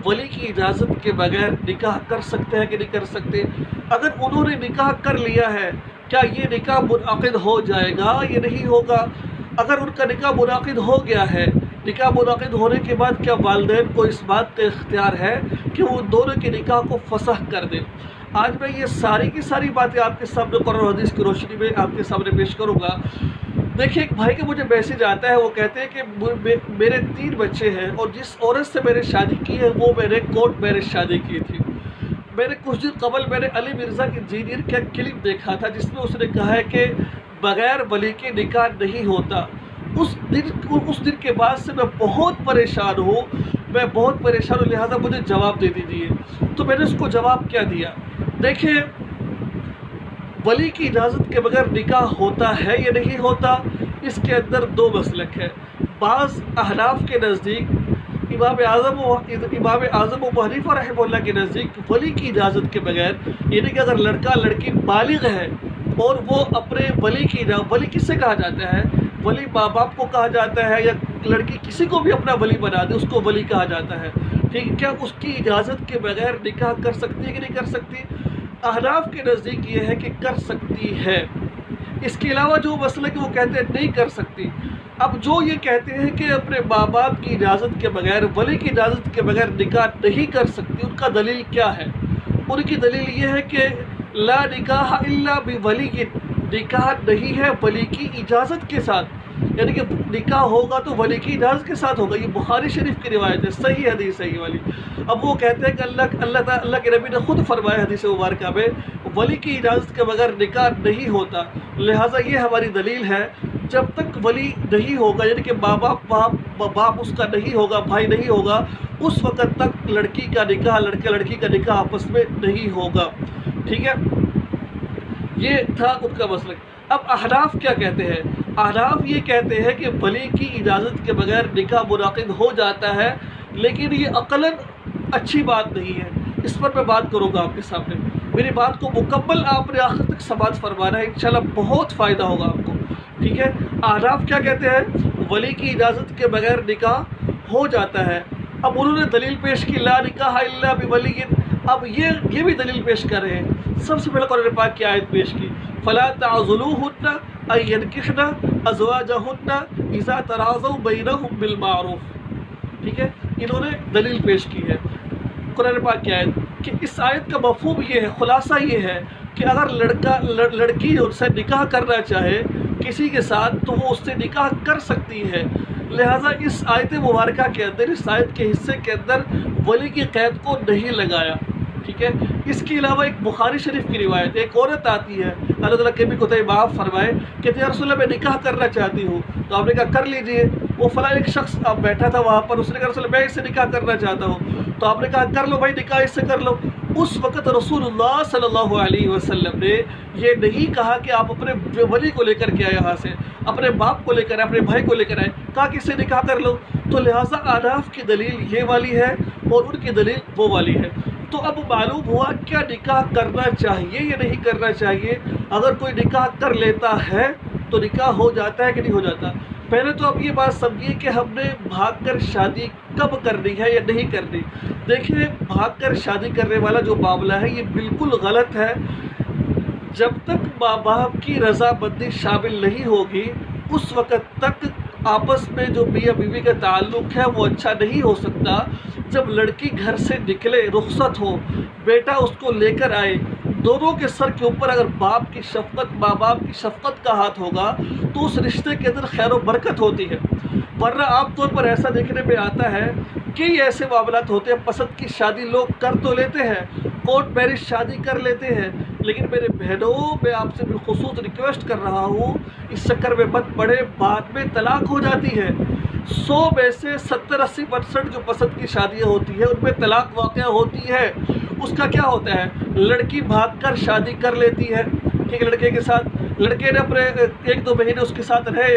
ولی کی اجازت کے بغیر نکاح کر سکتے ہیں کہ نہیں کر سکتے؟ اگر انہوں نے نکاح کر لیا ہے کیا یہ نکاح منعقد ہو جائے گا یا نہیں ہوگا؟ اگر ان کا نکاح منعقد ہو گیا ہے، نکاح منعقد ہونے کے بعد کیا والدین کو اس بات کا اختیار ہے کہ وہ دونوں کے نکاح کو فسخ کر دیں؟ آج میں یہ ساری کی ساری باتیں آپ کے سامنے قرآن و حدیث کی روشنی میں آپ کے سامنے پیش کروں گا۔ دیکھیے، ایک بھائی کا مجھے میسج آتا ہے، وہ کہتے ہیں کہ میرے 3 بچے ہیں اور جس عورت سے میں نے شادی کی ہے وہ میں نے کورٹ میرج شادی کی تھی۔ میں نے کچھ دن قبل میں نے علی مرزا انجینئر کا کلپ دیکھا تھا جس میں اس نے کہا ہے کہ بغیر ولی کے نکاح نہیں ہوتا۔ اس دن کے بعد سے میں بہت پریشان ہوں، لہٰذا مجھے جواب دے دیجیے۔ تو میں نے اس کو جواب کیا دیا؟ دیکھیں، ولی کی اجازت کے بغیر نکاح ہوتا ہے یا نہیں ہوتا، اس کے اندر 2 مسلک ہے۔ بعض احناف کے نزدیک، امام اعظم ابو حنیفہ رحمہ اللہ کے نزدیک ولی کی اجازت کے بغیر، یعنی کہ اگر لڑکا لڑکی بالغ ہے اور وہ اپنے ولی کس سے کہا جاتا ہے؟ ولی ماں باپ کو کہا جاتا ہے، یا لڑکی کسی کو بھی اپنا ولی بنا دے اس کو ولی کہا جاتا ہے، ٹھیک ہے؟ کیا اس کی اجازت کے بغیر نکاح کر سکتی ہے کہ نہیں کر سکتی؟ احناف کے نزدیک یہ ہے کہ کر سکتی ہے۔ اس کے علاوہ جو مسئلہ کہ وہ کہتے ہیں نہیں کر سکتی۔ اب جو یہ کہتے ہیں کہ اپنے ماں باپ کی اجازت کے بغیر، ولی کی اجازت کے بغیر نکاح نہیں کر سکتی، ان کا دلیل کیا ہے؟ ان کی دلیل یہ ہے کہ لا نکاح الا بولی، نکاح نہیں ہے ولی کی اجازت کے ساتھ، یعنی کہ نکاح ہوگا تو ولی کی اجازت کے ساتھ ہوگا۔ یہ بخاری شریف کی روایت ہے، صحیح حدیث صحیح والی۔ اب وہ کہتے ہیں کہ اللہ کے نبی نے خود فرمایا حدیث مبارکہ میں ولی کی اجازت کے بغیر نکاح نہیں ہوتا، لہٰذا یہ ہماری دلیل ہے۔ جب تک ولی نہیں ہوگا، یعنی کہ باپ اس کا نہیں ہوگا، بھائی نہیں ہوگا، اس وقت تک لڑکی کا نکاح، لڑکی کا نکاح آپس میں نہیں ہوگا، ٹھیک ہے؟ یہ تھا ان کا مسلک۔ اب احناف کیا کہتے ہیں؟ احناف یہ کہتے ہیں کہ ولی کی اجازت کے بغیر نکاح منعقد ہو جاتا ہے، لیکن یہ عقلاً اچھی بات نہیں ہے۔ اس پر میں بات کروں گا آپ کے سامنے، میری بات کو مکمل آپ نے آخر تک سماعت فرمانا ہے، انشاءاللہ بہت فائدہ ہوگا آپ کو، ٹھیک ہے؟ احناف کیا کہتے ہیں؟ ولی کی اجازت کے بغیر نکاح ہو جاتا ہے۔ اب انہوں نے دلیل پیش کی لا نکاح الا بولی، اب یہ بھی دلیل پیش کر رہے ہیں۔ سب سے پہلے قرآن پاک کی آیت پیش کی، فلا تعضلوهن ان ينكحن ازواجهن اذا تراضوا بينهم بالمعروف، ٹھیک ہے؟ انہوں نے دلیل پیش کی ہے قرآن پاک کی آیت کہ اس آیت کا مفہوم یہ ہے، خلاصہ یہ ہے کہ اگر لڑکی ان سے نکاح کرنا چاہے کسی کے ساتھ تو وہ اس سے نکاح کر سکتی ہے۔ لہٰذا اس آیت مبارکہ کے اندر، اس آیت کے حصے کے اندر ولی کی قید کو نہیں لگایا، ٹھیک ہے؟ اس کے علاوہ ایک بخاری شریف کی روایت، ایک عورت آتی ہے، اللہ تعالیٰ کے بھی کوتاہی معاف فرمائے، کہ یا رسول اللہ میں نکاح کرنا چاہتی ہوں، تو آپ نے کہا کر لیجئے۔ وہ فلاں ایک شخص آپ بیٹھا تھا وہاں پر، اس نے کہا رسول اللہ میں اس سے نکاح کرنا چاہتا ہوں، تو آپ نے کہا کر لو بھائی، نکاح اس سے کر لو۔ اس وقت رسول اللہ صلی اللہ علیہ وسلم نے یہ نہیں کہا کہ آپ اپنے ولی کو لے کر کے آئے، یہاں سے اپنے باپ کو لے کر آئے، اپنے بھائی کو لے کر آئے، کہا کہ اس سے نکاح کر لو۔ تو لہٰذا احناف کی دلیل یہ والی ہے اور ان کی دلیل وہ والی ہے۔ تو اب معلوم ہوا کیا نکاح کرنا چاہیے یا نہیں کرنا چاہیے؟ اگر کوئی نکاح کر لیتا ہے تو نکاح ہو جاتا ہے کہ نہیں ہو جاتا؟ پہلے تو اب یہ بات سمجھیے کہ ہم نے بھاگ کر شادی کب کرنی ہے یا نہیں کرنی۔ دیکھیں، بھاگ کر شادی کرنے والا جو معاملہ ہے یہ بالکل غلط ہے۔ جب تک ماں باپ کی رضامندی شامل نہیں ہوگی اس وقت تک آپس میں جو میاں بیوی کا تعلق ہے وہ اچھا نہیں ہو سکتا۔ جب لڑکی گھر سے نکلے، رخصت ہو، بیٹا اس کو لے کر آئے، دونوں کے سر کے اوپر اگر باپ کی شفقت، ماں باپ کی شفقت کا ہاتھ ہوگا تو اس رشتے کے اندر خیر و برکت ہوتی ہے۔ ورنہ عام طور پر ایسا دیکھنے میں آتا ہے کہ ایسے معاملات ہوتے ہیں، پسند کی شادی لوگ کر تو لیتے ہیں، کورٹ میرج شادی کر لیتے ہیں، لیکن میرے بہنوں میں آپ سے بالخصوص ریکویسٹ کر رہا ہوں اس چکر میں مت پڑے، بعد میں طلاق ہو جاتی ہے۔ 100 میں سے 70-80% جو پسند کی شادیاں ہوتی ہیں ان میں طلاق واقع ہوتی ہے۔ اس کا کیا ہوتا ہے؟ لڑکی بھاگ کر شادی کر لیتی ہے، ٹھیک ہے، لڑکے کے ساتھ، لڑکے نے اپنے 1-2 مہینے اس کے ساتھ رہے،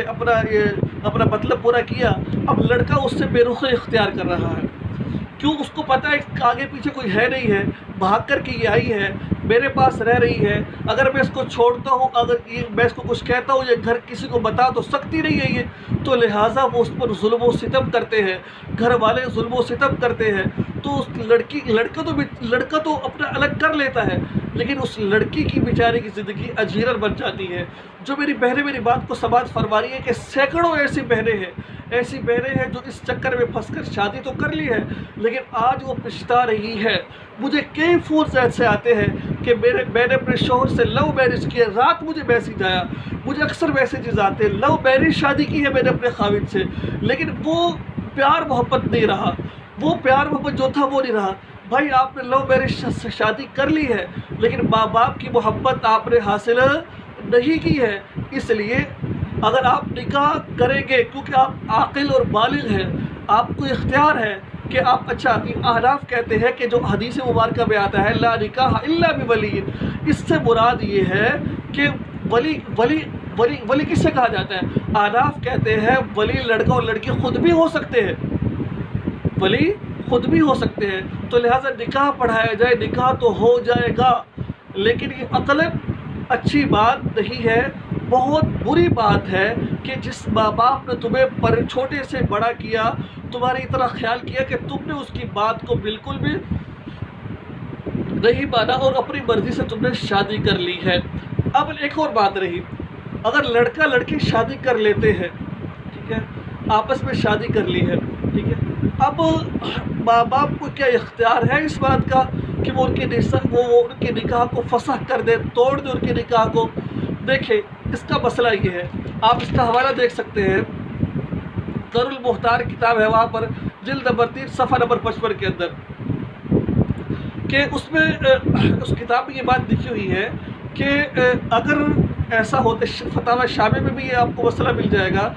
اپنا مطلب پورا کیا، اب لڑکا اس سے بے رخی اختیار کر رہا ہے۔ کیوں؟ اس کو پتہ ہے کہ آگے پیچھے کوئی ہے نہیں ہے، بھاگ کر کے یہ آئی ہے، میرے پاس رہ رہی ہے، اگر میں اس کو چھوڑتا ہوں، اگر میں اس کو کچھ کہتا ہوں، یہ گھر کسی کو بتا تو سکتی نہیں ہے یہ، تو لہٰذا وہ اس پر ظلم و ستم کرتے ہیں، گھر والے ظلم و ستم کرتے ہیں۔ تو تو اس لڑکا تو اپنا الگ کر لیتا ہے، لیکن اس لڑکی کی بیچاری کی زندگی اجیرن بن جاتی ہے۔ جو میری بہنیں میری بات کو سماعت فرما رہی ہے کہ سینکڑوں ایسی بہنیں ہیں جو اس چکر میں پھنس کر شادی تو کر لی ہے، لیکن آج وہ پچھتا رہی ہے۔ مجھے کئی فون ایسے آتے ہیں کہ میں نے اپنے شوہر سے لو میرج کیا، رات مجھے میسیج آیا، مجھے اکثر میسیجز آتے ہیں، لو میرج شادی کی ہے میں نے اپنے خاوند سے، لیکن وہ پیار محبت نہیں رہا، وہ پیار محبت جو تھا وہ نہیں رہا۔ بھائی آپ نے لو میرج سے شادی کر لی ہے، لیکن ماں باپ کی محبت آپ نے حاصل نہیں کی ہے۔ اس لیے اگر آپ نکاح کریں گے، کیونکہ آپ عاقل اور بالغ ہیں، آپ کو اختیار ہے کہ آپ اچھا احناف کہتے ہیں کہ جو حدیث مبارکہ میں آتا ہے لا نکاح الا بولی، اس سے مراد یہ ہے کہ ولی کس سے کہا جاتا ہے؟ احناف کہتے ہیں ولی لڑکا اور لڑکی خود بھی ہو سکتے ہیں، ولی خود بھی ہو سکتے ہیں، تو لہٰذا نکاح پڑھایا جائے، نکاح تو ہو جائے گا، لیکن یہ عقلاً اچھی بات نہیں ہے، بہت بری بات ہے کہ جس ماں باپ نے تمہیں چھوٹے سے بڑا کیا، تمہاری طرح خیال کیا کہ تم نے اس کی بات کو بالکل بھی نہیں مانا اور اپنی مرضی سے تم نے شادی کر لی ہے۔ اب ایک اور بات رہی، اگر لڑکا لڑکی شادی کر لیتے ہیں، ٹھیک ہے، آپس میں شادی کر لی ہے، ٹھیک ہے، اب ماں باپ کو کیا اختیار ہے اس بات کا کہ وہ ان کے نکاح کو فسخ کر دیں، توڑ دیں ان کے نکاح کو؟ دیکھیں اس کا مسئلہ یہ ہے، آپ اس کا حوالہ دیکھ سکتے ہیں، در المختار کتاب ہے، وہاں پر جلد نمبر 3 صفحہ نمبر 55 کے اندر، کہ اس میں اس کتاب میں یہ بات لکھی ہوئی ہے کہ اگر ایسا ہوتا، فتاوی شامی میں بھی یہ آپ کو مسئلہ مل جائے گا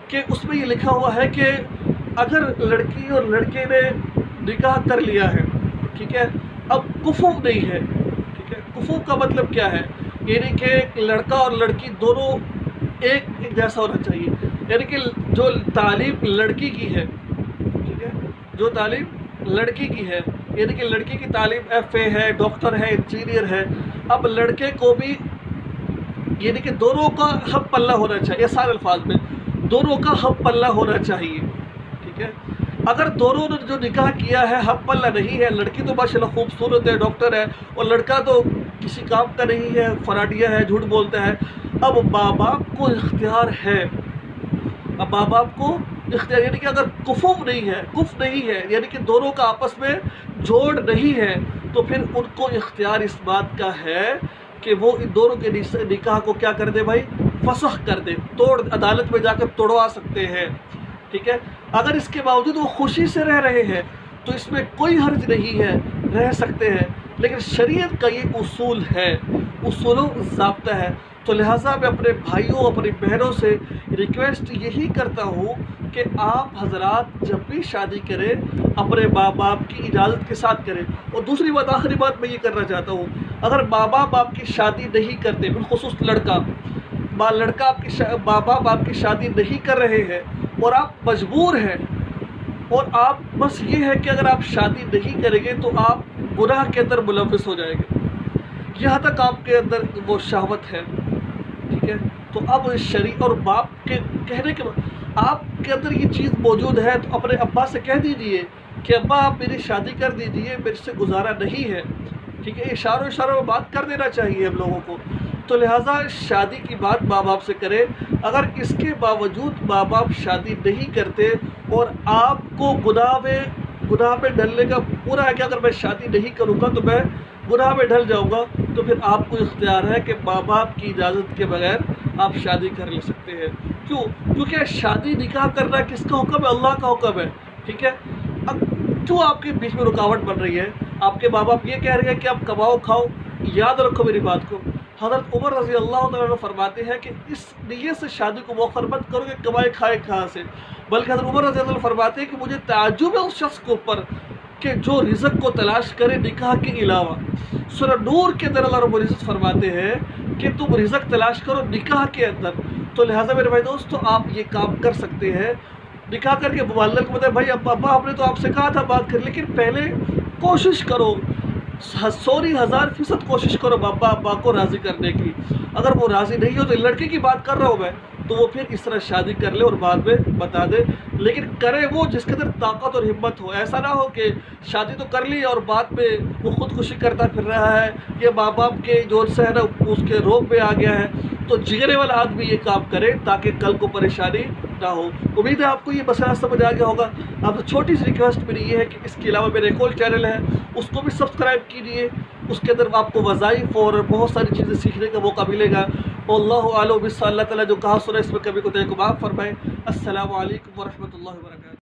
کہ اس میں یہ لکھا ہوا ہے کہ اگر لڑکی اور لڑکے نے نکاح کر لیا ہے، ٹھیک ہے، اب کفو نہیں ہے، ٹھیک ہے، کفو کا مطلب کیا ہے؟ یعنی کہ لڑکا اور لڑکی دونوں ایک جیسا ہونا چاہیے، یعنی کہ جو تعلیم لڑکی کی ہے، ٹھیک ہے، جو تعلیم لڑکی کی ہے، یعنی کہ لڑکی کی تعلیم FA ہے، ڈاکٹر ہے، انجینئر ہے، اب لڑکے کو بھی یعنی کہ دونوں کا ہم پلہ ہونا چاہیے، آسان الفاظ میں دونوں کا ہم پلہ ہونا چاہیے، ٹھیک ہے۔ اگر دونوں نے جو نکاح کیا ہے ہم پلہ نہیں ہے، لڑکی تو ماشاءاللہ خوبصورت ہے، ڈاکٹر ہے، اور لڑکا تو کسی کام کا نہیں ہے، فراڈیا ہے، جھوٹ بولتا ہے، اب ماں باپ کو اختیار ہے، اب ماں باپ کو اختیار، یعنی کہ اگر کف نہیں ہے یعنی کہ دونوں کا آپس میں جوڑ نہیں ہے، تو پھر ان کو اختیار اس بات کا ہے کہ وہ ان دونوں کے نکاح کو کیا کر دے بھائی؟ فسخ کر دے، عدالت میں جا کر توڑوا سکتے ہیں، ٹھیک ہے۔ اگر اس کے باوجود وہ خوشی سے رہ رہے ہیں تو اس میں کوئی حرج نہیں ہے، رہ سکتے ہیں، لیکن شریعت کا یہ اصول ہے، اصول و ضابطہ ہے، تو لہٰذا میں اپنے بھائیوں اپنی بہنوں سے ریکویسٹ یہی کرتا ہوں کہ آپ حضرات جب بھی شادی کریں اپنے ماں باپ کی اجازت کے ساتھ کریں۔ اور دوسری بات، آخری بات میں یہ کرنا چاہتا ہوں، اگر ماں باپ آپ کی شادی نہیں کرتے، بالخصوص لڑکا آپ کی ماں باپ آپ کی شادی نہیں کر رہے ہیں اور آپ مجبور ہیں، اور آپ بس یہ ہے کہ اگر آپ شادی نہیں کریں گے تو آپ گناہ کے اندر ملوث ہو جائیں گے، یہاں تک آپ کے اندر وہ شہوت ہے، ٹھیک ہے، تو اب شریع اور باپ کے کہنے کے آپ کے اندر یہ چیز موجود ہے تو اپنے ابا سے کہہ دیجئے کہ ابا آپ میری شادی کر دیجئے، میرے سے گزارا نہیں ہے، ٹھیک ہے، اشاروں میں بات کر دینا چاہیے ہم لوگوں کو۔ تو لہٰذا شادی کی بات ماں باپ سے کریں، اگر اس کے باوجود ماں باپ شادی نہیں کرتے اور آپ کو گناہ میں ڈلنے کا پورا ہے کہ اگر میں شادی نہیں کروں گا تو میں گناہ میں ڈل جاؤں گا، تو پھر آپ کو اختیار ہے کہ ماں باپ کی اجازت کے بغیر آپ شادی کر لے سکتے ہیں۔ کیوں؟ کیونکہ شادی نکاح کرنا کس کا حکم ہے؟ اللہ کا حکم ہے، ٹھیک ہے۔ اب کیوں آپ کے بیچ میں رکاوٹ بن رہی ہے؟ آپ کے ماں باپ یہ کہہ رہے ہیں کہ آپ کماؤ کھاؤ، یاد رکھو میری بات کو، حضرت عمر رضی اللہ تعالیٰ عنہ فرماتے ہیں کہ اس نیت سے شادی کو مؤخر مت کرو کہ کمائے کھائے کہاں سے، بلکہ حضرت عمر رضی اللہ عنہ فرماتے ہیں کہ مجھے تعجب ہے اس شخص کے اوپر کہ جو رزق کو تلاش کرے نکاح کے علاوہ۔ سورہ نور کے اندر اللہ رب العزت فرماتے ہیں کہ تم رزق تلاش کرو نکاح کے اندر، تو لہٰذا میرے بھائی دوستو آپ یہ کام کر سکتے ہیں، نکاح کر کے والدہ کو بتائیں بھائی ابا ہم نے تو آپ سے کہا تھا بات کر، لیکن پہلے کوشش کرو، 100,000% کوشش کرو ابا کو راضی کرنے کی، اگر وہ راضی نہیں ہو تو لڑکی کی بات کر رہا ہوں میں، تو وہ پھر اس طرح شادی کر لے اور بعد میں بتا دے، لیکن کرے وہ جس کے اندر طاقت اور ہمت ہو۔ ایسا نہ ہو کہ شادی تو کر لی اور بعد میں وہ خودکشی کرتا پھر رہا ہے، یا ماں باپ کے جو سے ہے نا اس کے روب میں آ گیا ہے۔ تو جگرے والا آدمی یہ کام کرے تاکہ کل کو پریشانی نہ ہو۔ امید ہے آپ کو یہ مسئلہ سمجھ آ گیا ہوگا۔ اب چھوٹی سی ریکویسٹ میری یہ ہے کہ اس کے علاوہ میرا ایک اور چینل ہے، اس کو بھی سبسکرائب کیجیے، اس کے اندر آپ کو وظائف اور بہت ساری چیزیں سیکھنے کا موقع ملے گا۔ واللہ اعلم بالصواب۔ اللہ تعالیٰ جو کہا سنا اس میں کبھی کو معاف فرمائے۔ السلام علیکم ورحمۃ اللہ وبرکاتہ۔